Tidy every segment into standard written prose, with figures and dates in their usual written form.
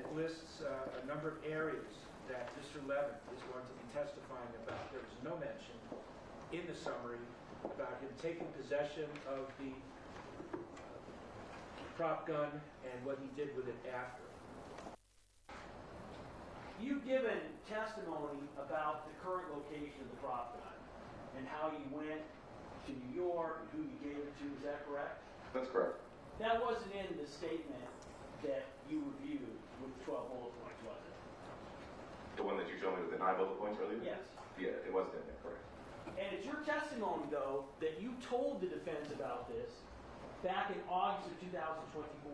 it lists a number of areas that Mr. Levin is going to be testifying about. There was no mention in the summary about him taking possession of the prop gun and what he did with it after. You've given testimony about the current location of the prop gun and how you went to New York and who you gave it to. Is that correct? That's correct. That wasn't in the statement that you reviewed with 12 bullet points, was it? The one that you showed me with the 9 bullet points earlier? Yes. Yeah, it wasn't in there, correct. And it's your testimony, though, that you told the defense about this back in August of 2024.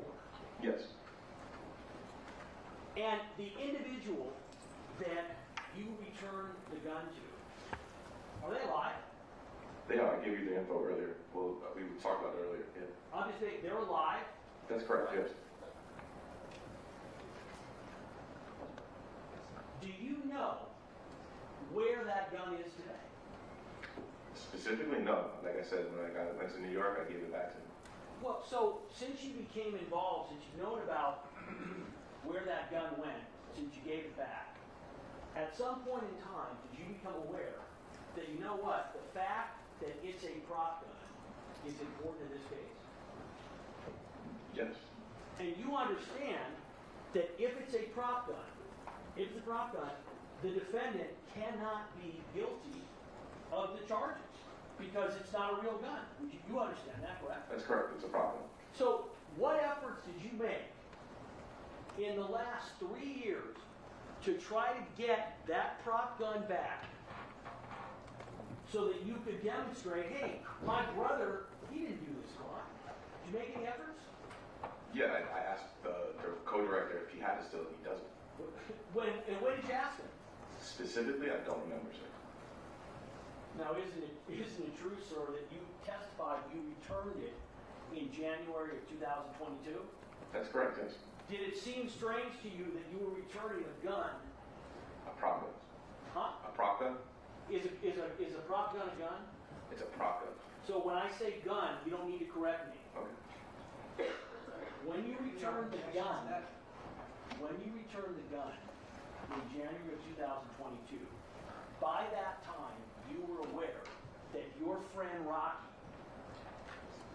Yes. And the individual that you returned the gun to, are they alive? They are. I gave you the info earlier. Well, we talked about it earlier. Yeah. Obviously, they're alive. That's correct, yes. Do you know where that gun is today? Specifically, no. Like I said, when I went to New York, I gave it back to him. Well, so since you became involved, since you've known about where that gun went, since you gave it back, at some point in time, did you become aware that, you know what, the fact that it's a prop gun is important in this case? Yes. And you understand that if it's a prop gun, the defendant cannot be guilty of the charges because it's not a real gun. You understand that, correct? That's correct. It's a problem. So what efforts did you make in the last 3 years to try to get that prop gun back so that you could demonstrate, hey, my brother, he didn't do this crime? Did you make any efforts? Yeah, I asked the co-director if he had it still, and he doesn't. When did you ask him? Specifically, I don't remember, sir. Now, isn't it true, sir, that you testified you returned it in January of 2022? That's correct, yes. Did it seem strange to you that you were returning a gun? A prop gun. Huh? A prop gun? Is a prop gun a gun? It's a prop gun. So when I say gun, you don't need to correct me. Okay. When you returned the gun in January of 2022, by that time you were aware that your friend Rocky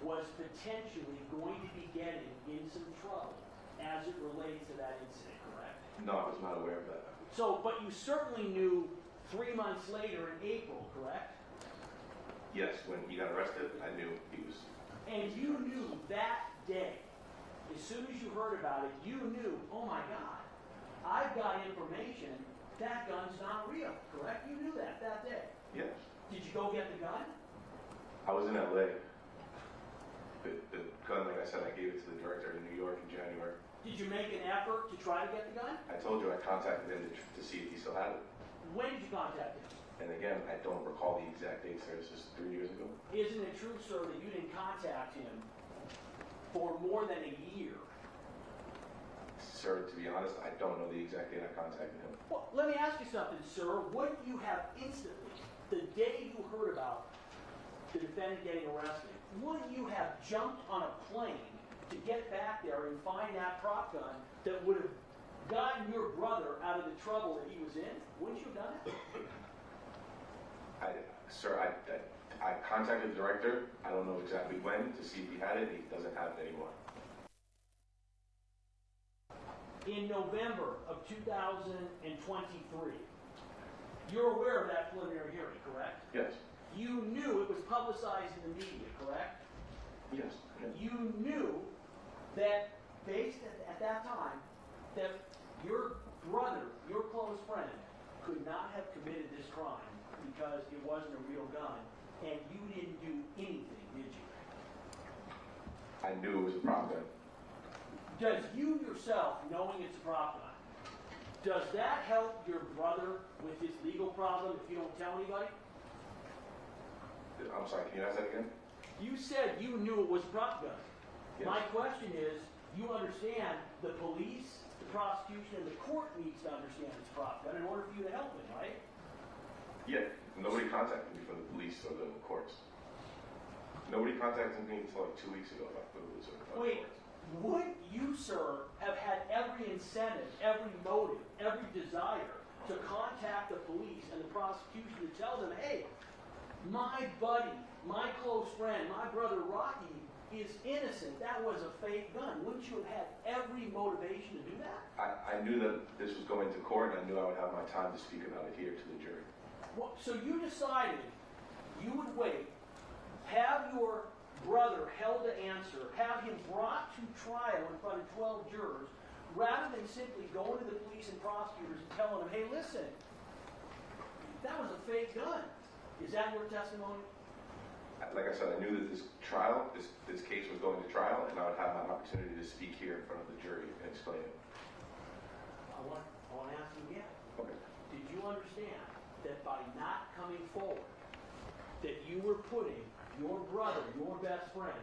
was potentially going to be getting in some trouble as it relates to that incident, correct? No, I was not aware of that. So, but you certainly knew 3 months later in April, correct? Yes, when he got arrested, I knew he was... And you knew that day, as soon as you heard about it, you knew, oh my God, I've got information, that gun's not real, correct? You knew that day. Yes. Did you go get the gun? I was in L.A. The gun, like I said, I gave it to the director in New York in January. Did you make an effort to try to get the gun? I told you I contacted him to see if he still had it. When did you contact him? And again, I don't recall the exact date, sir. This is 3 years ago. Isn't it true, sir, that you didn't contact him for more than a year? Sir, to be honest, I don't know the exact date I contacted him. Well, let me ask you something, sir. Wouldn't you have instantly, the day you heard about the defendant getting arrested, wouldn't you have jumped on a plane to get back there and find that prop gun that would have gotten your brother out of the trouble that he was in? Wouldn't you have done it? Sir, I contacted the director. I don't know exactly when to see if he had it. He doesn't have it anymore. In November of 2023, you're aware of that preliminary hearing, correct? Yes. You knew it was publicized in the media, correct? Yes. You knew that, based at that time, that your brother, your close friend, could not have committed this crime because it wasn't a real gun, and you didn't do anything, did you? I knew it was a prop gun. Does you yourself, knowing it's a prop gun, does that help your brother with his legal problem if you don't tell anybody? I'm sorry, can you ask that again? You said you knew it was a prop gun. Yes. My question is, you understand the police, the prosecution, and the court needs to understand it's a prop gun in order for you to help it, right? Yeah, nobody contacted me from the police or the courts. Nobody contacted me until like 2 weeks ago. Wait, would you, sir, have had every incentive, every motive, every desire to contact the police and the prosecution to tell them, hey, my buddy, my close friend, my brother Rocky is innocent. That was a fake gun. Wouldn't you have had every motivation to do that? I knew that this was going to court, and I knew I would have my time to speak about it here to the jury. Well, so you decided you would wait, have your brother held to answer, have him brought to trial in front of 12 jurors, rather than simply going to the police and prosecutors and telling them, hey, listen, that was a fake gun. Is that your testimony? Like I said, I knew that this case was going to trial, and I would have my opportunity to speak here in front of the jury and explain it. I want to ask you again. Okay. Did you understand that by not coming forward, that you were putting your brother, your best friend,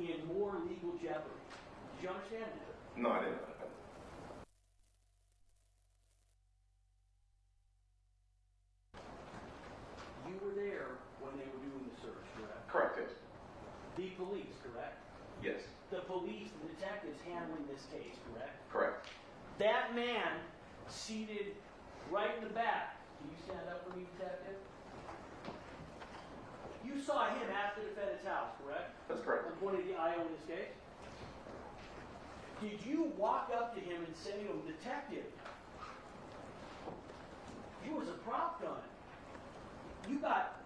in more legal jeopardy? Did you understand that? No, I didn't. You were there when they were doing the search, correct? Correct, yes. The police, correct? Yes. The police, the detectives handling this case, correct? Correct. That man seated right in the back. Can you stand up for me, detective? You saw him at the defendant's house, correct? That's correct. On point of the IO in this case? Did you walk up to him and say to him, detective, it was a prop gun.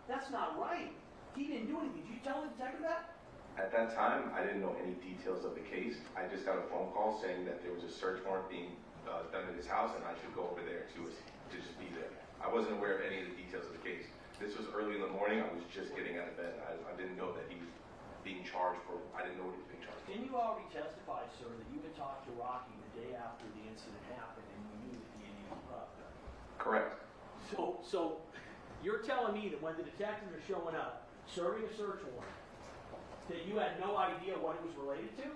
That's not right. He didn't do anything. Did you tell the detective that? At that time, I didn't know any details of the case. I just got a phone call saying that there was a search warrant being done at his house, and I should go over there to just be there. I wasn't aware of any of the details of the case. This was early in the morning. I was just getting out of bed. I didn't know that he was being charged for. I didn't know what he was being charged for. Didn't you already testify, sir, that you had talked to Rocky the day after the incident happened, and you knew that he had used a prop gun? Correct. So you're telling me that when the detectives are showing up, serving a search warrant, that you had no idea what it was related to?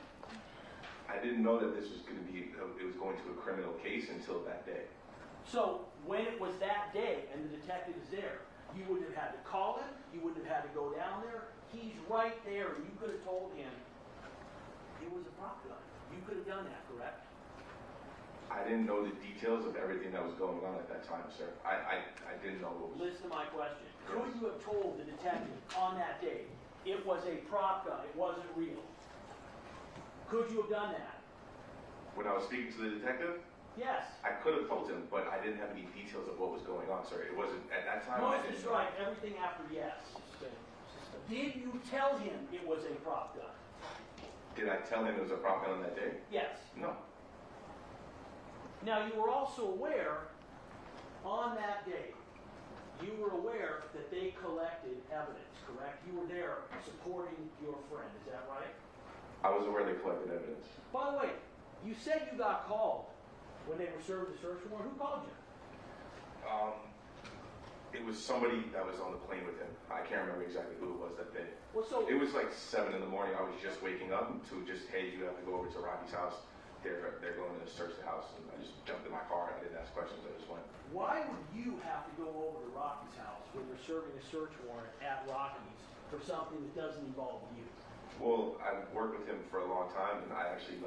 I didn't know that this was going to be. It was going to a criminal case until that day. So when it was that day and the detective is there, you wouldn't have had to call him, you wouldn't have had to go down there. He's right there, and you could have told him it was a prop gun. You could have done that, correct? I didn't know the details of everything that was going on at that time, sir. I didn't know what was. Listen to my question. Could you have told the detective on that day it was a prop gun, it wasn't real? Could you have done that? When I was speaking to the detective, Yes. I could have told him, but I didn't have any details of what was going on, sir. It wasn't at that time. I Most didn't is right, everything after yes. Did you tell him it was a prop gun? Did I tell him it was a prop gun on that day? Yes. No. Now, you were also aware, on that day, you were aware that they collected evidence, correct? You were there supporting your friend, is that right? I was aware they collected evidence. By the way, you said you got called when they were served the search warrant. Who called you? It was somebody that was on the plane with him. I can't remember exactly who it was that day. Well, so, It was like 7 in the morning. I was just waking up to just, hey, you have to go over to Rocky's house. They're going to search the house. And I just jumped in my car. I didn't ask questions. I just went. why would you have to go over to Rocky's house when you're serving a search warrant at Rocky's for something that doesn't involve you? Well, I've worked with him for a long time, and I actually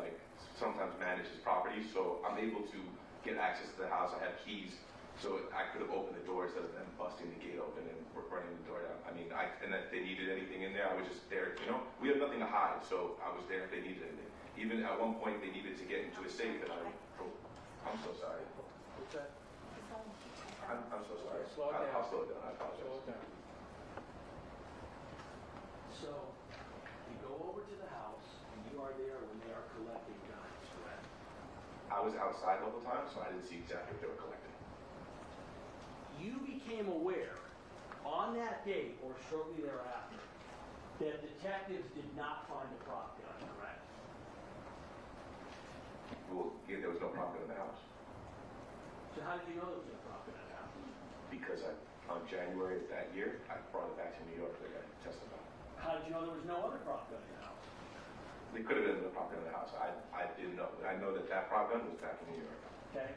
sometimes manage his property, so I'm able to get access to the house. I have keys, so I could have opened the door instead of them busting the gate open and running the door down. I mean, and if they needed anything in there, I was just there. We have nothing to hide, so I was there if they needed anything. Even at one point, they needed to get into a safe, and I'm so sorry. What's that? I'm so sorry. Slow it down. I'll slow it down. I apologize. Slow it down. So, you go over to the house, and you are there when they are collecting guns, correct? I was outside the whole time, so I didn't see exactly what they were collecting. You became aware on that day or shortly thereafter that detectives did not find a prop gun, correct? Well, yeah, there was no prop gun in the house. So how did you know there was no prop gun in the house? Because on January of that year, I brought it back to New York like I testified. How did you know there was no other prop gun in the house? There could have been a prop gun in the house. I didn't know. I know that prop gun was back in New York. Okay.